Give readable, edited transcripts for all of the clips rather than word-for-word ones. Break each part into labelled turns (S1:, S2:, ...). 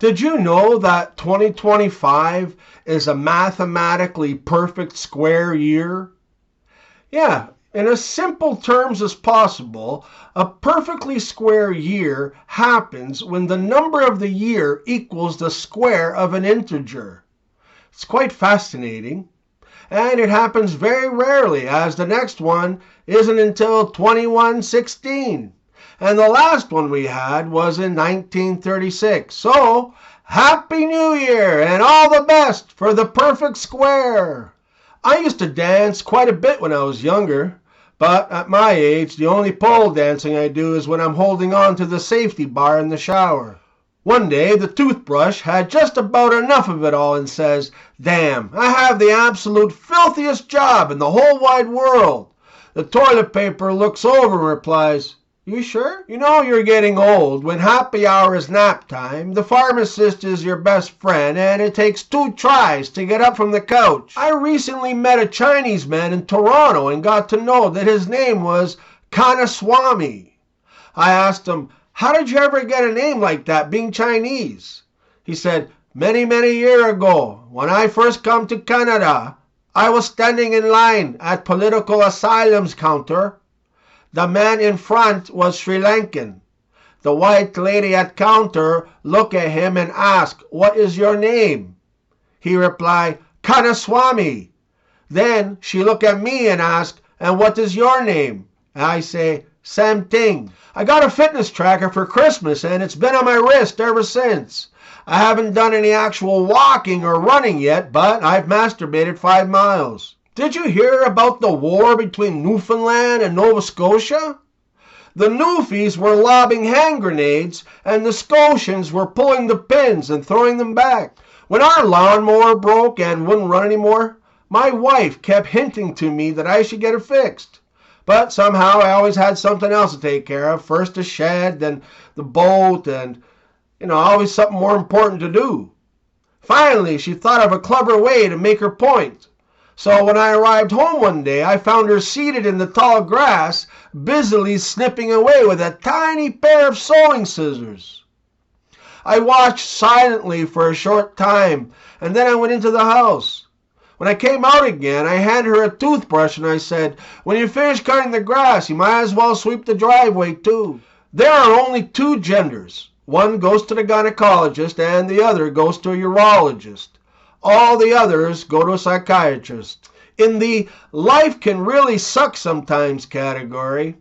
S1: Did you know that 2025 is a mathematically perfect square year? Yeah, in as simple terms as possible, a perfectly square year happens when the number of the year equals the square of an integer. It's quite fascinating. And it happens very rarely, as the next one isn't until 2116. And the last one we had was in 1936. So, Happy New Year and all the best for the perfect square. I used to dance quite a bit when I was younger, but at my age, the only pole dancing I do is when I'm holding on to the safety bar in the shower. One day, the toothbrush had just about enough of it all and says, "Damn, I have the absolute filthiest job in the whole wide world." The toilet paper looks over and replies, "You sure? You know you're getting old. When happy hour is nap time, the pharmacist is your best friend, and it takes 2 tries to get up from the couch." I recently met a Chinese man in Toronto and got to know that his name was Kanaswamy. I asked him, "How did you ever get a name like that, being Chinese?" He said, many years ago, when I first come to Canada, I was standing in line at political asylum's counter. The man in front was Sri Lankan. The white lady at counter looked at him and asked, "What is your name?" He replied, "Kanaswamy." Then she looked at me and asked, "And what is your name?" I say, "Same thing." I got a fitness tracker for Christmas and it's been on my wrist ever since. I haven't done any actual walking or running yet, but I've masturbated 5 miles. Did you hear about the war between Newfoundland and Nova Scotia? The Newfies were lobbing hand grenades and the Scotians were pulling the pins and throwing them back. When our lawnmower broke and wouldn't run anymore, my wife kept hinting to me that I should get it fixed. But somehow I always had something else to take care of. First the shed, then the boat, and, always something more important to do. Finally, she thought of a clever way to make her point. So when I arrived home one day, I found her seated in the tall grass, busily snipping away with a tiny pair of sewing scissors. I watched silently for a short time, and then I went into the house. When I came out again, I handed her a toothbrush and I said, "When you finish cutting the grass, you might as well sweep the driveway too." There are only 2 genders. One goes to the gynecologist and the other goes to a urologist. All the others go to a psychiatrist. In the life can really suck sometimes category,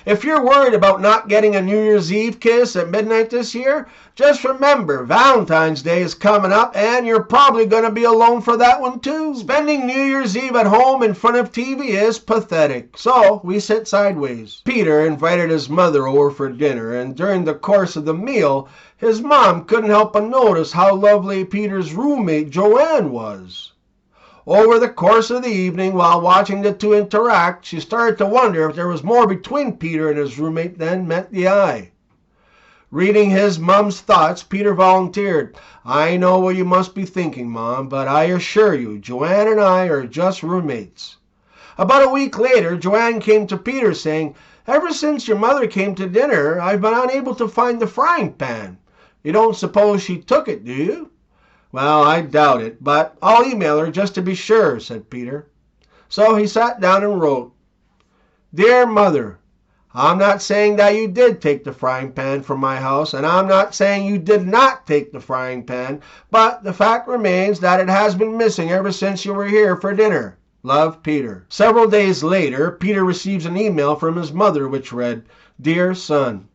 S1: if you're worried about not getting a New Year's Eve kiss at midnight this year, just remember Valentine's Day is coming up and you're probably going to be alone for that one too. Spending New Year's Eve at home in front of TV is pathetic, so we sit sideways. Peter invited his mother over for dinner, and during the course of the meal, his mom couldn't help but notice how lovely Peter's roommate Joanne was. Over the course of the evening, while watching the 2 interact, she started to wonder if there was more between Peter and his roommate than met the eye. Reading his mom's thoughts, Peter volunteered, "I know what you must be thinking, Mom, but I assure you, Joanne and I are just roommates." About a week later, Joanne came to Peter saying, "Ever since your mother came to dinner, I've been unable to find the frying pan. You don't suppose she took it, do you?" "Well, I doubt it, but I'll email her just to be sure," said Peter. So he sat down and wrote, "Dear Mother, I'm not saying that you did take the frying pan from my house, and I'm not saying you did not take the frying pan, but the fact remains that it has been missing ever since you were here for dinner. Love, Peter." Several days later, Peter receives an email from his mother which read, "Dear son,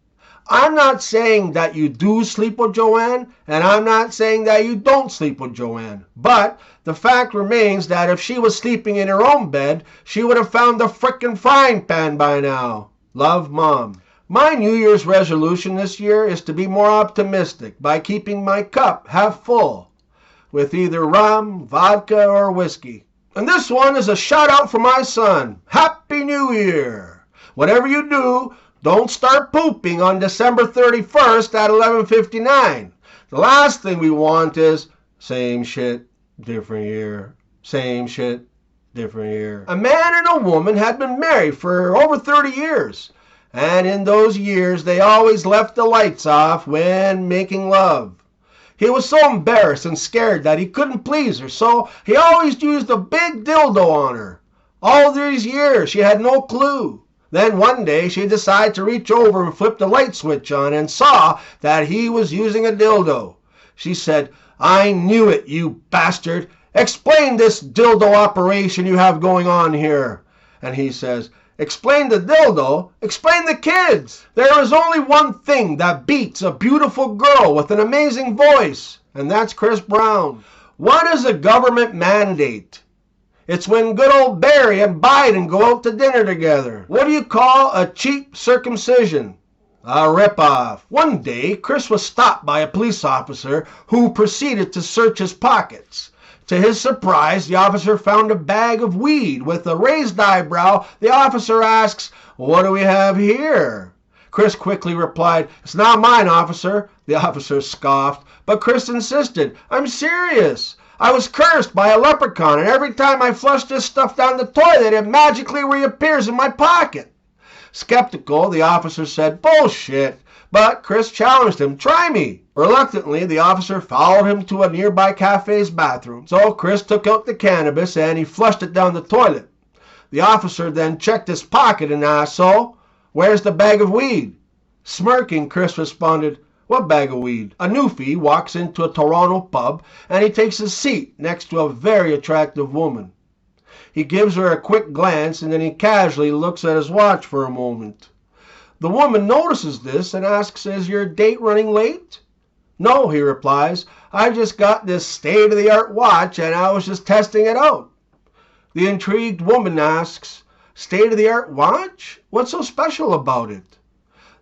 S1: I'm not saying that you do sleep with Joanne, and I'm not saying that you don't sleep with Joanne, but the fact remains that if she was sleeping in her own bed, she would have found the frickin' frying pan by now. Love, Mom." My New Year's resolution this year is to be more optimistic by keeping my cup half full, with either rum, vodka, or whiskey. And this one is a shout out for my son. Happy New Year! Whatever you do, don't start pooping on December 31st at 11:59. The last thing we want is same shit, different year. Same shit, different year. A man and a woman had been married for over 30 years. And in those years, they always left the lights off when making love. He was so embarrassed and scared that he couldn't please her, so he always used a big dildo on her. All these years, she had no clue. Then one day, she decided to reach over and flip the light switch on and saw that he was using a dildo. She said, "I knew it, you bastard. Explain this dildo operation you have going on here." And he says, "Explain the dildo? Explain the kids. There is only one thing that beats a beautiful girl with an amazing voice, and that's Chris Brown." What is a government mandate? It's when good old Barry and Biden go out to dinner together. What do you call a cheap circumcision? A ripoff. One day, Chris was stopped by a police officer who proceeded to search his pockets. To his surprise, the officer found a bag of weed. With a raised eyebrow, the officer asks, "What do we have here?" Chris quickly replied, "It's not mine, officer." The officer scoffed, but Chris insisted, "I'm serious. I was cursed by a leprechaun, and every time I flush this stuff down the toilet, it magically reappears in my pocket." Skeptical, the officer said, "Bullshit." But Chris challenged him, "Try me." Reluctantly, the officer followed him to a nearby cafe's bathroom. So Chris took out the cannabis and he flushed it down the toilet. The officer then checked his pocket and asked, "So, where's the bag of weed?" Smirking, Chris responded, "What bag of weed?" A newfie walks into a Toronto pub and he takes a seat next to a very attractive woman. He gives her a quick glance and then he casually looks at his watch for a moment. The woman notices this and asks, "Is your date running late?" "No," he replies, "I just got this state-of-the-art watch and I was just testing it out." The intrigued woman asks, "State-of-the-art watch? What's so special about it?"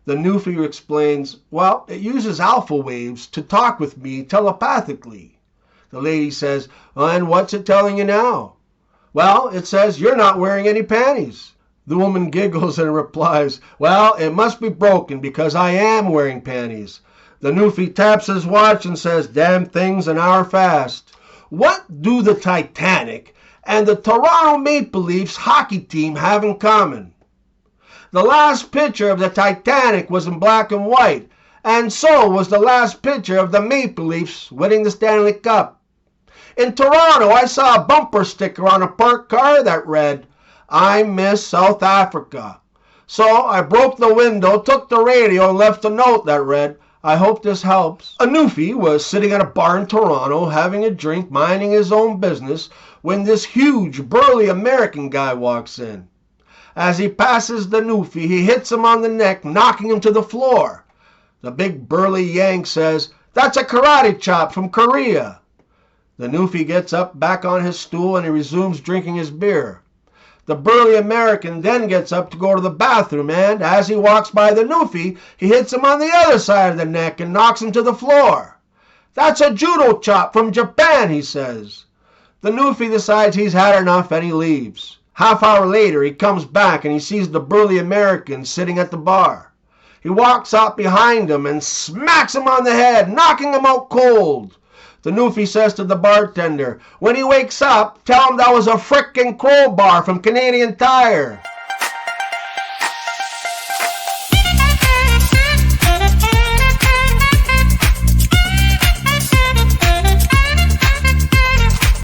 S1: The newfie explains, "Well, it uses alpha waves to talk with me telepathically." The lady says, "And what's it telling you now?" "Well, it says you're not wearing any panties." The woman giggles and replies, "Well, it must be broken because I am wearing panties." The newfie taps his watch and says, "Damn thing's an hour fast." What do the Titanic and the Toronto Maple Leafs hockey team have in common? The last picture of the Titanic was in black and white, and so was the last picture of the Maple Leafs winning the Stanley Cup. In Toronto, I saw a bumper sticker on a parked car that read, "I miss South Africa." So I broke the window, took the radio, and left a note that read, "I hope this helps." A newfie was sitting at a bar in Toronto having a drink, minding his own business, when this huge, burly American guy walks in. As he passes the newfie, he hits him on the neck, knocking him to the floor. The big burly Yank says, "That's a karate chop from Korea." The newfie gets up back on his stool and he resumes drinking his beer. The burly American then gets up to go to the bathroom and, as he walks by the newfie, he hits him on the other side of the neck and knocks him to the floor. "That's a judo chop from Japan," he says. The newfie decides he's had enough and he leaves. Half-hour later, he comes back and he sees the burly American sitting at the bar. He walks up behind him and smacks him on the head, knocking him out cold. The newfie says to the bartender, "When he wakes up, tell him that was a frickin' crowbar from Canadian Tire."